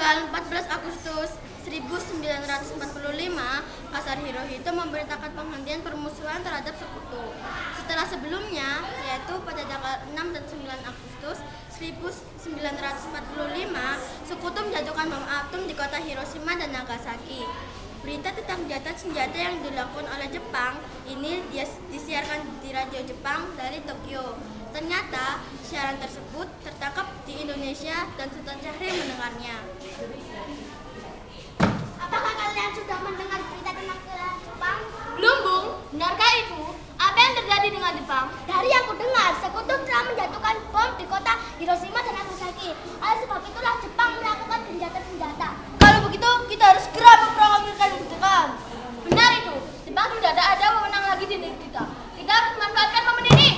tanggal 14 Agustus 1945, Kaisar Hirohito memberitakan penghentian permusuhan terhadap sekutu. Setelah sebelumnya, yaitu pada tanggal 6 dan 9 Agustus 1945, sekutu menjatuhkan bom atom di kota Hiroshima dan Nagasaki. Berita tentang gencatan senjata yang dilakukan oleh Jepang ini disiarkan di radio Jepang dari Tokyo. Ternyata siaran tersebut tertangkap di Indonesia dan Sultan Syahrir mendengarnya. Apakah kalian sudah mendengar berita tentang Jepang? Belum, Bung. Benarkah itu? Apa yang terjadi dengan Jepang? Dari yang kudengar, sekutu telah menjatuhkan bom di kota Hiroshima dan Nagasaki. Oleh sebab itulah Jepang melakukan gencatan senjata. Kalau begitu, kita harus segera memproklamirkan kemerdekaan. Benar itu. Jepang sudah ada wewenang lagi di negeri kita. Kita harus memanfaatkan momen ini.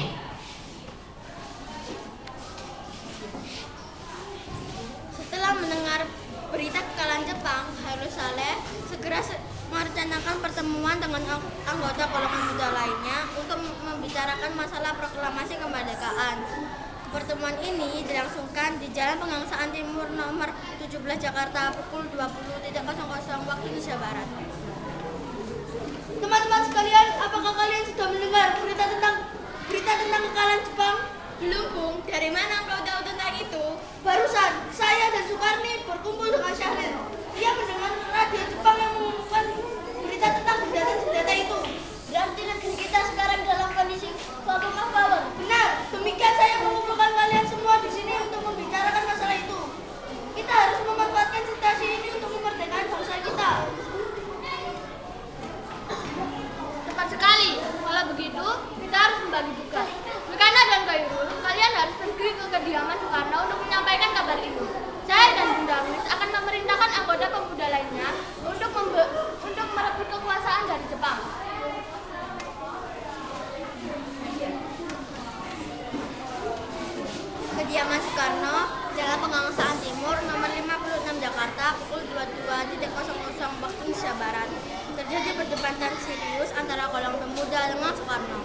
Setelah mendengar berita kekalahan Jepang, Hairul Saleh segera merencanakan pertemuan dengan anggota golongan muda lainnya untuk membicarakan masalah proklamasi kemerdekaan. Pertemuan ini dilangsungkan di Jalan Pegangsaan Timur nomor 17 Jakarta pukul 20.00 waktu Indonesia Barat. Teman-teman sekalian, apakah kalian sudah mendengar berita tentang kekalahan Jepang? Belum, Bung. Dari mana engkau tahu tentang itu? Barusan, saya dan Sukarni berkumpul dengan Syahrir. Dia mendengar radio Jepang yang mengumumkan berita tentang gencatan senjata itu. Berarti negeri kita sekarang dalam kondisi vakum power. Benar, demikian saya mengumpulkan kalian semua di sini untuk membicarakan masalah itu. Kita harus memanfaatkan situasi ini untuk kemerdekaan bangsa kita. Tepat sekali. Kalau begitu, kita harus membagi tugas. Mekana dan Khairul, kalian harus pergi ke kediaman Soekarno untuk menyampaikan kabar itu. Saya dan Bunda Agnes akan memerintahkan anggota pemuda lainnya untuk merebut kekuasaan dari Jepang. Kediaman Soekarno, Jalan Pegangsaan Timur nomor 56 Jakarta pukul 22.00 waktu Indonesia Barat. Terjadi perdebatan serius antara golongan pemuda dengan Soekarno.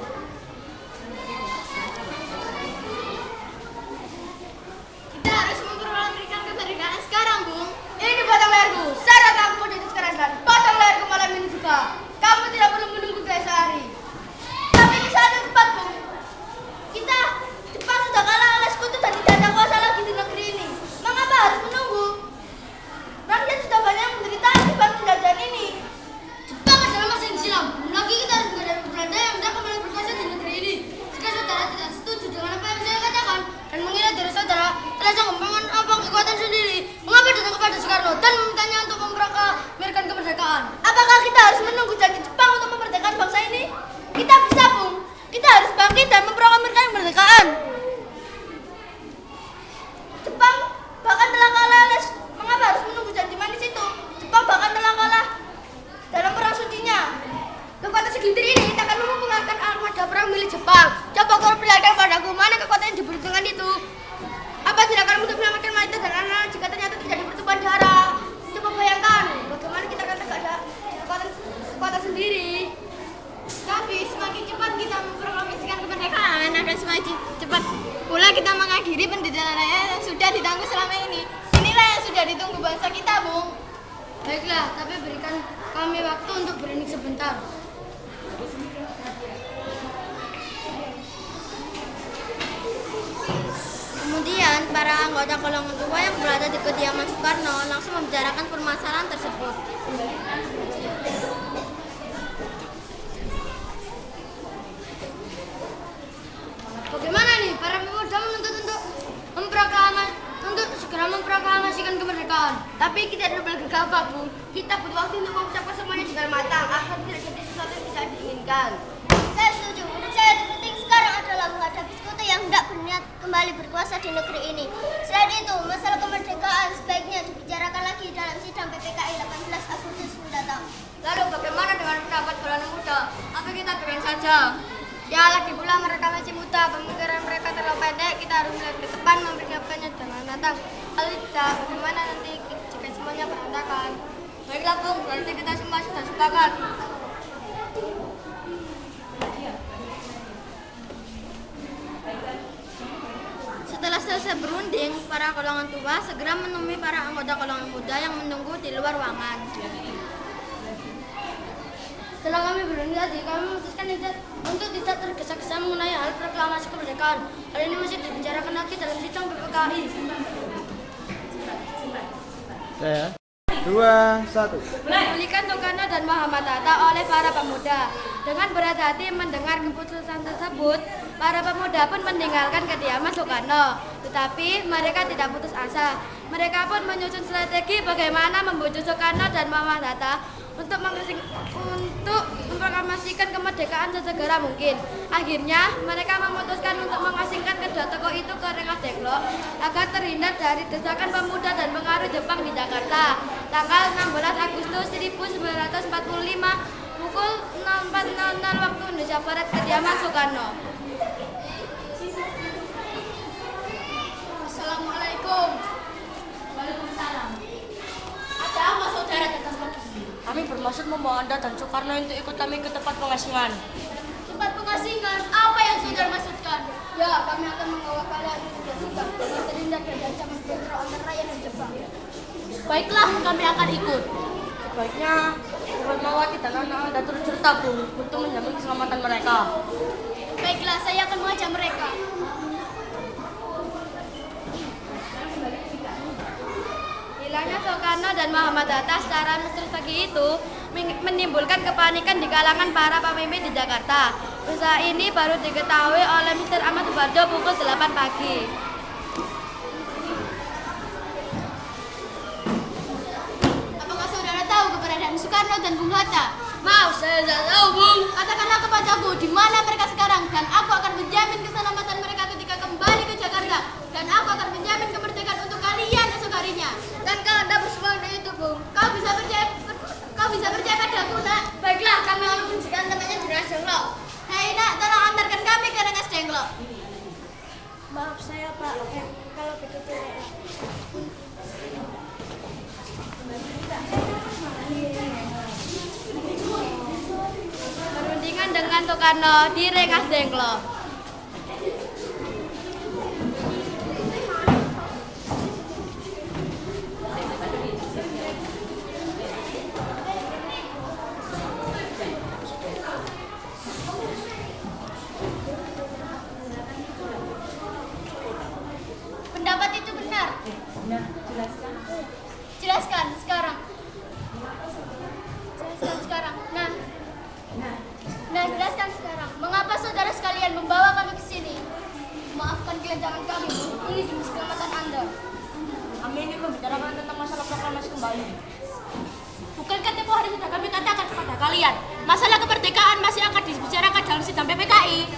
Kita harus memproklamirkan kemerdekaan sekarang, Bung. Ini potong leherku. Syarat aku mau jadi sekarasan. Potong leherku malam ini juga. Kamu tidak perlu menunggu saya sehari. Tapi ini saat yang tepat, Bung. Jepang sudah kalah oleh sekutu dan tidak ada kuasa lagi di negeri ini. Mengapa harus menunggu? Rakyat sudah banyak yang menderita akibat penjajahan ini. Jepang adalah mesin silam. Belum lagi kita harus menghadapi Belanda yang hendak kembali berkuasa di negeri ini. Jika saudara tidak setuju dengan apa yang saya katakan dan mengira dari saudara telah sanggup mengampang kekuatan sendiri, mengapa datang kepada Soekarno dan memintanya untuk memproklamirkan kemerdekaan? Apakah kita harus menunggu janji Jepang untuk memerdekakan bangsa ini? Kita bisa, Bung. Kita harus bangkit dan memproklamirkan kemerdekaan. Jepang bahkan telah kalah, mengapa harus menunggu janji manis itu? Jepang bahkan telah kalah dalam perang sucinya. Kekuatan segelintir ini tak akan mempengaruhi armada perang milik Jepang. Coba kau perlihatkan padaku mana kekuatan yang disebut dengan itu. Apa tidak akan untuk menyelamatkan wanita dan anak-anak jika ternyata terjadi pertumpahan darah? Coba bayangkan bagaimana kita akan tegak ada kekuatan sendiri. Tapi semakin cepat kita memproklamasikan kemerdekaan, akan semakin cepat pula kita mengakhiri penderitaan yang sudah ditanggung selama ini. Inilah yang sudah ditunggu bangsa kita, Bung. Baiklah, tapi berikan kami waktu untuk berhening sebentar. Kemudian, para anggota golongan tua yang berada di kediaman Soekarno langsung membicarakan permasalahan tersebut. Bagaimana nih para pemuda menuntut untuk segera memproklamasikan kemerdekaan? Tapi kita tidak boleh gegabah, Bu. Kita butuh waktu untuk mempersiapkan semuanya dengan matang agar tidak terjadi sesuatu yang tidak diinginkan. Saya setuju. Menurut saya yang penting sekarang adalah menghadapi sekutu yang hendak berniat kembali berkuasa di negeri ini. Selain itu, masalah kemerdekaan sebaiknya dibicarakan lagi dalam sidang PPKI 18 Agustus mendatang. Lalu bagaimana dengan pendapat golongan muda? Atau kita biarkan saja? Ya, lagi pula mereka masih muda, pemikiran mereka terlalu pendek. Kita harus melihat ke depan, mempersiapkannya dengan matang. Kalau tidak, bagaimana nanti jika semuanya berantakan? Baiklah, Bung, berarti kita semua sudah sepakat. Setelah selesai berunding, para golongan tua segera menemui para anggota golongan muda yang menunggu di luar ruangan. Setelah kami berunding tadi, kami memutuskan untuk tidak tergesa-gesa mengenai hal proklamasi kemerdekaan. Hal ini masih dibicarakan lagi dalam sidang PPKI. 2, 1. Dipulihkan Soekarno dan Muhammad Hatta oleh para pemuda. Dengan berat hati mendengar keputusan tersebut, para pemuda pun meninggalkan kediaman Soekarno. Tetapi mereka tidak putus asa. Mereka pun menyusun strategi bagaimana membujuk Soekarno dan Muhammad Hatta untuk memproklamasikan kemerdekaan sesegera mungkin. Akhirnya, mereka memutuskan untuk mengasingkan kedua tokoh itu ke Rengas Dengklok agar terhindar dari desakan pemuda dan pengaruh Jepang di Jakarta. Tanggal 16 Agustus 1945, pukul 04.00 waktu Indonesia Barat, kediaman Soekarno. Assalamualaikum. Waalaikumsalam. Ada apa saudara datang pagi? Kami bermaksud membawa Anda dan Soekarno untuk ikut kami ke tempat pengasingan. Tempat pengasingan, apa yang saudara maksudkan? Ya, kami akan membawa kalian ke sikap yang terhindar dari ancaman bentrok antara rakyat dan Jepang. Baiklah, kami akan ikut. Sebaiknya Fatmawati dan anak Anda turut serta, Bu, untuk menjamin keselamatan mereka. Baiklah, saya akan mengajak mereka. Hilangnya Soekarno dan Muhammad Hatta secara strategi itu menimbulkan kepanikan di kalangan para pemimpin di Jakarta. Peristiwa ini baru diketahui oleh Mr. Ahmad Subarjo pukul 8 pagi. Apakah saudara tahu keberadaan Soekarno dan Bung Hatta? Maaf, saya tidak tahu, Bung. Katakanlah kepadaku di mana mereka sekarang, dan aku akan menjamin keselamatan mereka ketika kembali ke Jakarta, dan aku akan menjamin kemerdekaan untuk kalian esok harinya. Dan kalau Anda bersemangat itu, Bung. Kau bisa percaya padaku, nak. Baiklah, kami akan menunjukkan temannya di Rengas Dengklok. Hei, nak, tolong antarkan kami ke Rengas Dengklok. Maaf saya Pak, kalau begitu Perundingan dengan Soekarno di Rengas Dengklok. Pendapat itu benar. Jelaskan sekarang. Nah, jelaskan sekarang. Mengapa saudara sekalian membawa kami ke sini? Maafkan kelancangan kami, Bu. Ini demi keselamatan Anda. Kami ingin membicarakan tentang masalah proklamasi kembali. Bukankah tempoh hari sudah kami katakan kepada kalian, masalah kemerdekaan masih akan dibicarakan dalam sidang PPKI?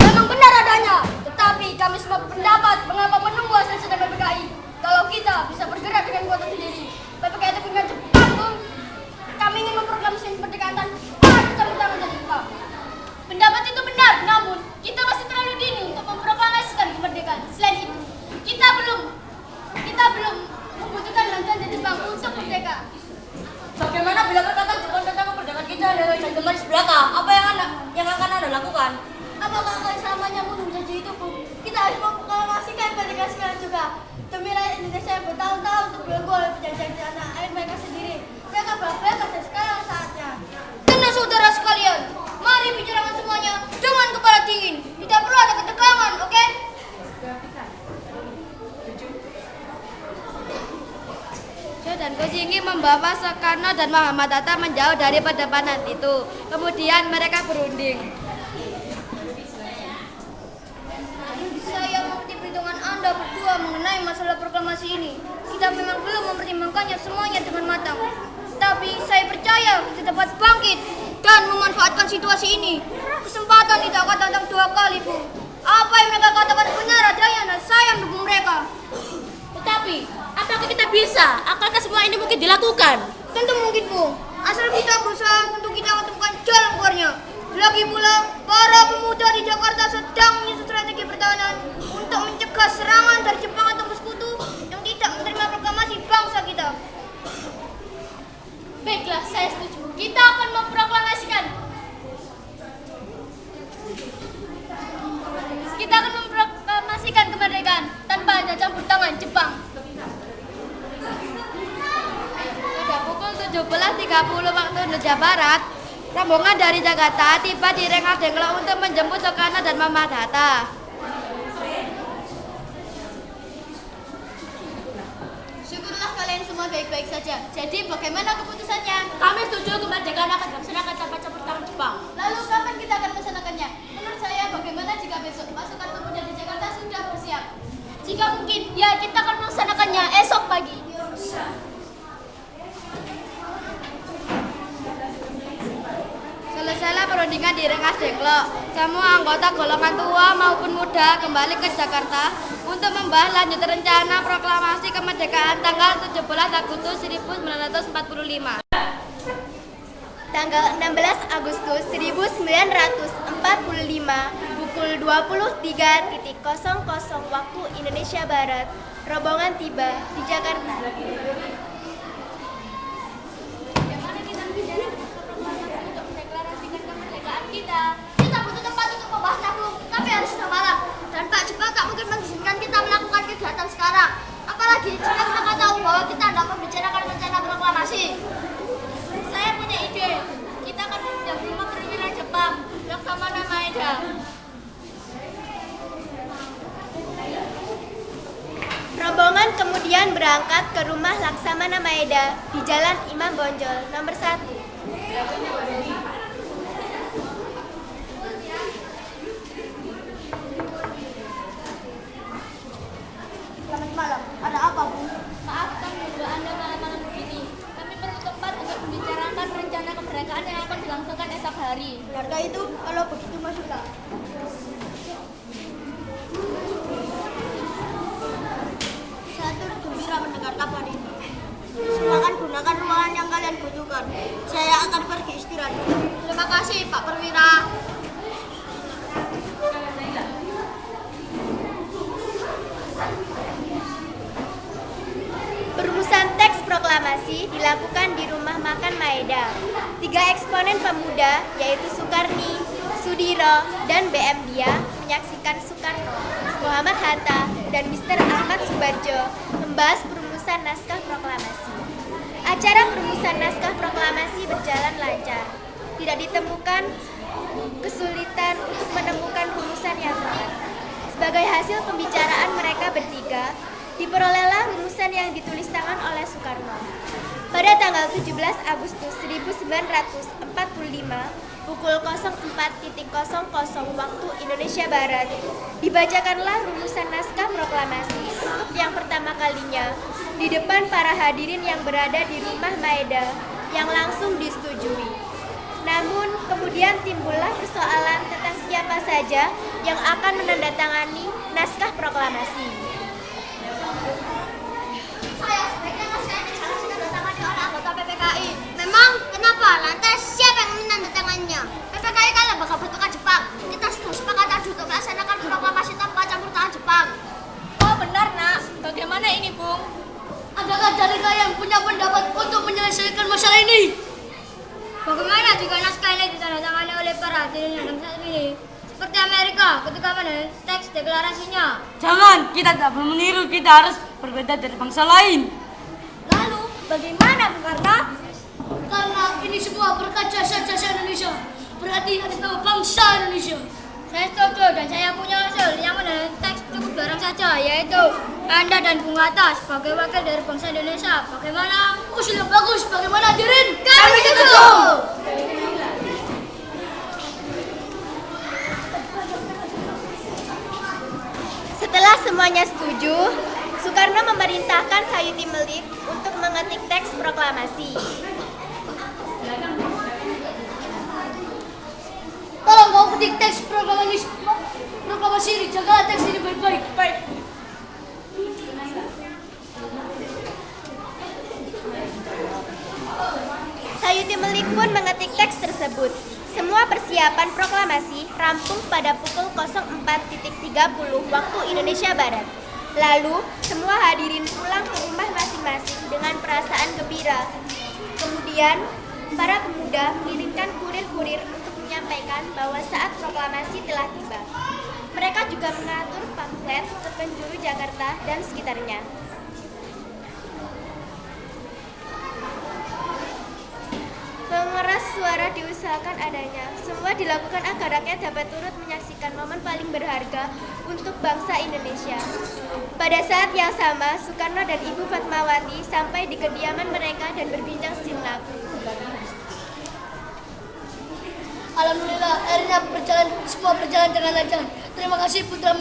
Memang benar adanya, tetapi kami semua berpendapat mengapa menunggu hasil sidang PPKI. Kalau kita bisa bergerak dengan kuat sendiri, PPKI itu punya Jepang, Bung. Kami ingin memproklamasikan kemerdekaan tanpa ada campur tangan dari Jepang. Pendapat itu benar, namun kita masih terlalu dini untuk memproklamasikan kemerdekaan. Selain itu, kita belum membutuhkan bantuan dari Jepang untuk merdeka. Bagaimana bila perkataan Jepang tentang kemerdekaan kita adalah jantung manis belaka? Apa yang akan Anda lakukan? Apakah akan selamanya menunggu janji itu, Bu? Kita harus memproklamasikan kemerdekaan sekarang juga. Demi rakyat Indonesia yang bertahun-tahun terbelenggu oleh penjajahan di tanah air mereka sendiri. Mereka bangga dan sekarang saatnya. Tenang saudara sekalian, mari bicarakan semuanya dengan kepala dingin. Tidak perlu ada ketegangan, oke? Jo dan Kusinggi membawa Soekarno dan Muhammad Hatta menjauh dari perdebatan itu. Kemudian mereka berunding. Saya mengerti perhitungan Anda berdua mengenai masalah proklamasi ini. Kita memang belum mempertimbangkannya semuanya dengan matang. Tapi saya percaya kita dapat bangkit dan memanfaatkan situasi ini. Kesempatan tidak akan datang dua kali, Bu. Apa yang mereka katakan benar adanya dan saya mendukung mereka. Tetapi, apakah kita bisa? Akankah semua ini mungkin dilakukan? Tentu mungkin, Bu. Asal kita berusaha, tentu kita akan temukan jalan keluarnya. Lagi pula, para pemuda di Jakarta sedang menyusun strategi pertahanan untuk mencegah serangan dari Jepang atau sekutu yang tidak menerima proklamasi bangsa kita. Baiklah, saya setuju. Kita akan memproklamasikan kemerdekaan tanpa hanya campur tangan Jepang. Pada pukul 17.30 waktu Indonesia Barat, rombongan dari Jakarta tiba di Rengas Dengklok untuk menjemput Soekarno dan Muhammad Hatta. Syukurlah kalian semua baik-baik saja. Jadi bagaimana keputusannya? Kami setuju kemerdekaan akan dilaksanakan tanpa campur tangan Jepang. Lalu kapan kita akan melaksanakannya? Menurut saya bagaimana jika besok pasukan pemuda di Jakarta sudah bersiap? Jika mungkin, ya kita akan melaksanakannya esok pagi. Selesailah perundingan di Rengas Dengklok. Semua anggota golongan tua maupun muda kembali ke Jakarta untuk membahas lanjut rencana proklamasi kemerdekaan tanggal 17 Agustus 1945. Tanggal 16 Agustus 1945 pukul 23.00 waktu Indonesia Barat, rombongan tiba di Jakarta. Bagaimana kita membicarakan proklamasi untuk mendeklarasikan kemerdekaan kita? Kita butuh tempat untuk membahasnya, Bung. Tapi harus sudah malam. Dan Pak Jepang tak mungkin mengizinkan kita melakukan kegiatan sekarang. Apalagi jika mereka tahu bahwa kita hendak membicarakan rencana proklamasi. Saya punya ide. Kita akan menjadi rumah perwira Jepang, Laksamana Maeda. Rombongan kemudian berangkat ke rumah Laksamana Maeda di Jalan Imam Bonjol nomor 1. Selamat malam. Ada apa, Bu? Maaf menunggu Anda malam-malam begini. Kami perlu tempat untuk membicarakan rencana kemerdekaan yang akan dilangsungkan esok hari. Benarkah itu? Kalau begitu masuklah. Saya turut gembira mendengar kabar ini. Silakan gunakan ruangan yang kalian butuhkan. Saya akan pergi istirahat. Terima kasih, Pak Perwira. Perumusan teks proklamasi dilakukan di rumah makan Maeda. 3 eksponen pemuda yaitu Sukarni, Sudiro, dan BM Dia menyaksikan Soekarno, Muhammad Hatta, dan Mr. Ahmad Subarjo membahas perumusan naskah proklamasi. Acara perumusan naskah proklamasi berjalan lancar. Tidak ditemukan kesulitan untuk menemukan rumusan yang tepat. Sebagai hasil pembicaraan mereka bertiga, diperolehlah rumusan yang ditulis tangan oleh Soekarno. Pada tanggal 17 Agustus 1945, pukul 04.00 waktu Indonesia Barat, dibacakanlah rumusan naskah proklamasi untuk yang pertama kalinya di depan para hadirin yang berada di rumah Maeda yang langsung disetujui. Namun, kemudian timbullah persoalan tentang siapa saja yang akan menandatangani naskah proklamasi. Saya sebaiknya naskah ini harus ditandatangani oleh anggota PPKI. Memang kenapa? Lantas siapa yang menandatanganinya? PPKI kan lembaga bentukan Jepang. Kita sudah sepakat untuk melaksanakan proklamasi tanpa campur tangan Jepang. Oh benar nak, bagaimana ini Bung? Adakah dari kalian punya pendapat untuk menyelesaikan masalah ini? Bagaimana jika naskah ini ditandatangani oleh para hadirin yang saat ini? Seperti Amerika ketika menulis teks deklarasinya. Jangan, kita tidak perlu meniru, kita harus berbeda dari bangsa lain. Lalu bagaimana Bung Karno? Karena ini semua berkat jasa-jasa Indonesia. Berarti atas nama bangsa Indonesia. Saya setuju dan saya punya usul yang menulis teks cukup dorong saja, yaitu Anda dan Bung Hatta sebagai wakil dari bangsa Indonesia. Bagaimana? Usul yang bagus. Bagaimana hadirin? Kami setuju. Setelah semuanya setuju, Soekarno memerintahkan Sayuti Melik untuk mengetik teks proklamasi. Tolong kau ketik teks proklamasi ini. Jaga teks ini baik-baik. Baik. Sayuti Melik pun mengetik teks tersebut. Semua persiapan proklamasi rampung pada pukul 04.30 waktu Indonesia Barat. Lalu, semua hadirin pulang ke rumah masing-masing dengan perasaan gembira. Kemudian, para pemuda mengirimkan kurir-kurir untuk menyampaikan bahwa saat proklamasi telah tiba. Mereka juga mengatur pamflet ke penjuru Jakarta dan sekitarnya. Pengeras suara diusahakan adanya. Semua dilakukan agar rakyat dapat turut menyaksikan momen paling berharga untuk bangsa Indonesia. Pada saat yang sama, Soekarno dan Ibu Fatmawati sampai di kediaman mereka dan berbincang sejenak. Alhamdulillah, akhirnya semua berjalan dengan lancar. Terima kasih Putra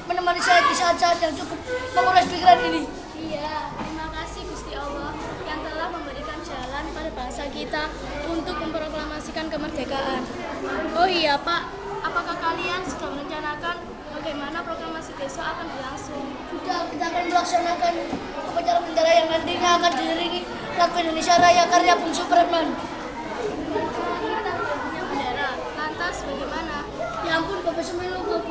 menemani saya di saat-saat yang cukup menguras pikiran ini. Iya, terima kasih Gusti Allah yang telah memberikan jalan pada bangsa kita untuk memproklamasikan kemerdekaan. Oh iya Pak, apakah kalian sudah merencanakan bagaimana proklamasi besok akan berlangsung? Sudah, kita akan melaksanakan upacara bendera yang nantinya akan diiringi lagu Indonesia Raya karya Bung Supratman. Bendera, lantas bagaimana? Ya ampun, Bapak Sumilo, Bapak.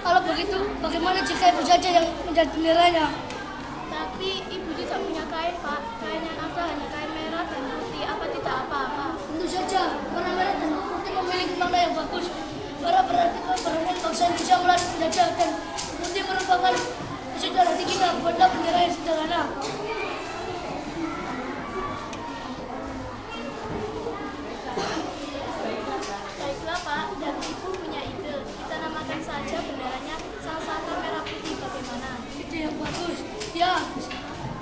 Kalau begitu, bagaimana jika ibu saja yang menjadi benderanya? Tapi ibu tidak punya kain Pak, kain yang ada hanya kain merah dan putih, apa tidak apa-apa? Tentu saja, warna merah dan putih memiliki makna yang bagus. Merah berarti keberadaan bangsa Indonesia melawan penjajah dan putih merupakan sejarah tinggi kita buatlah bendera yang sederhana. Baiklah Pak, dan ibu punya ide. Kita namakan saja benderanya Sang Saka Merah Putih, bagaimana? Ide yang bagus. Ya,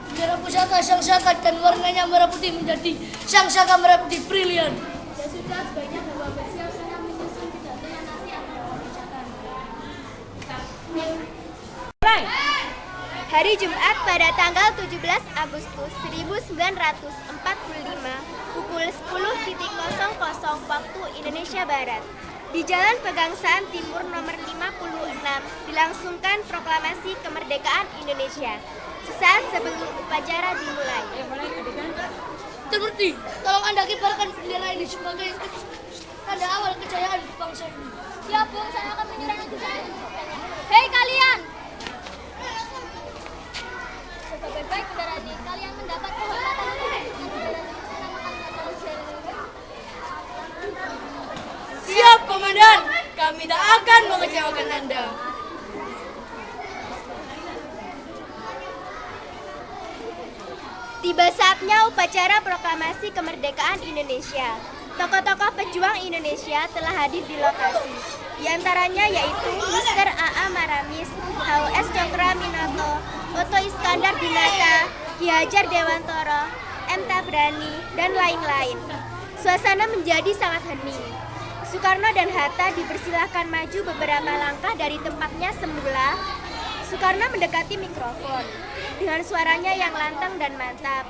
bendera pusaka Sang Saka dan warnanya merah putih menjadi Sang Saka Merah Putih brilian. Ya sudah, sebaiknya Bapak bersiap sana menyusun pidatonya nanti akan dibacakan. Hari Jumat pada tanggal 17 Agustus 1945 pukul 10.00 waktu Indonesia Barat. Di Jalan Pegangsaan Timur nomor 56 dilangsungkan proklamasi kemerdekaan Indonesia. Sesaat sebelum upacara dimulai. Terberti, tolong Anda kibarkan bendera ini sebagai tanda awal kejayaan bangsa ini. Ya Bung, saya akan menyerahkan kejayaan. Hei kalian! Sebagai baik berarti kalian mendapat kehormatan untuk Siap, Komandan. Kami tak akan mengecewakan Anda. Tiba saatnya upacara proklamasi kemerdekaan Indonesia. Tokoh-tokoh pejuang Indonesia telah hadir di lokasi. Di antaranya yaitu Mr. A.A. Maramis, H.O.S. Cokroaminoto, Oto Iskandar Dinata, Ki Hajar Dewantoro, M. Tabrani, dan lain-lain. Suasana menjadi sangat hening. Soekarno dan Hatta dipersilahkan maju beberapa langkah dari tempatnya semula. Soekarno mendekati mikrofon dengan suaranya yang lantang dan mantap.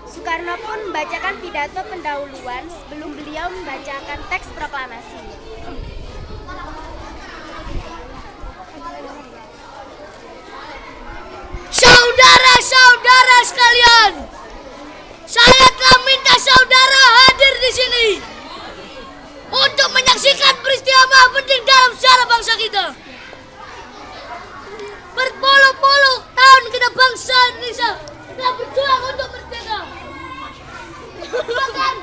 Soekarno pun membacakan pidato pendahuluan sebelum beliau membacakan teks proklamasi. Saudara-saudara sekalian, saya telah minta saudara hadir di sini untuk menyaksikan peristiwa penting dalam sejarah bangsa kita. Berpuluh-puluh tahun kita bangsa Indonesia telah berjuang untuk merdeka. Bahkan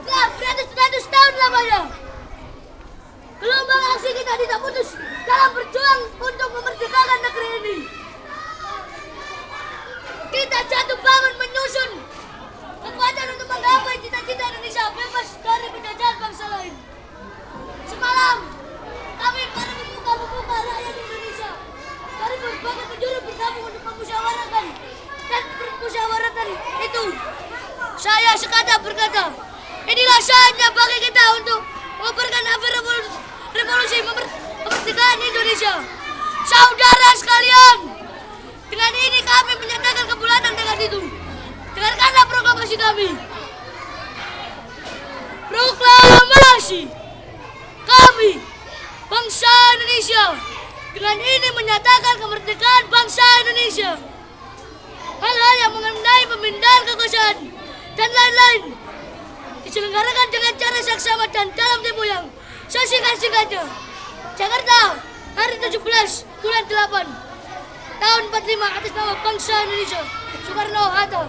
telah beratus-ratus tahun lamanya. Gelombang aksi kita tidak putus dalam berjuang untuk memerdekakan negeri ini. Kita jatuh bangun menyusun kekuatan untuk menggapai cita-cita Indonesia bebas dari penjajahan bangsa lain. Semalam kami para pemuka-pemuka rakyat Indonesia dari berbagai penjuru bergabung untuk memusyawarahkan dan permusyawaratan itu. Saya sekadar berkata, inilah saatnya bagi kita untuk mengobarkan api revolusi kemerdekaan Indonesia. Saudara sekalian, dengan ini kami menyatakan kebulatan dengan itu. Dengarkanlah proklamasi kami. Proklamasi kami, bangsa Indonesia, dengan ini menyatakan kemerdekaan bangsa Indonesia. Hal-hal yang mengenai pemindahan kekuasaan dan lain-lain diselenggarakan dengan cara saksama dan dalam tempo yang sesingkat-singkatnya. Jakarta, hari 17 bulan 8 tahun 45 atas nama bangsa Indonesia. Soekarno Hatta.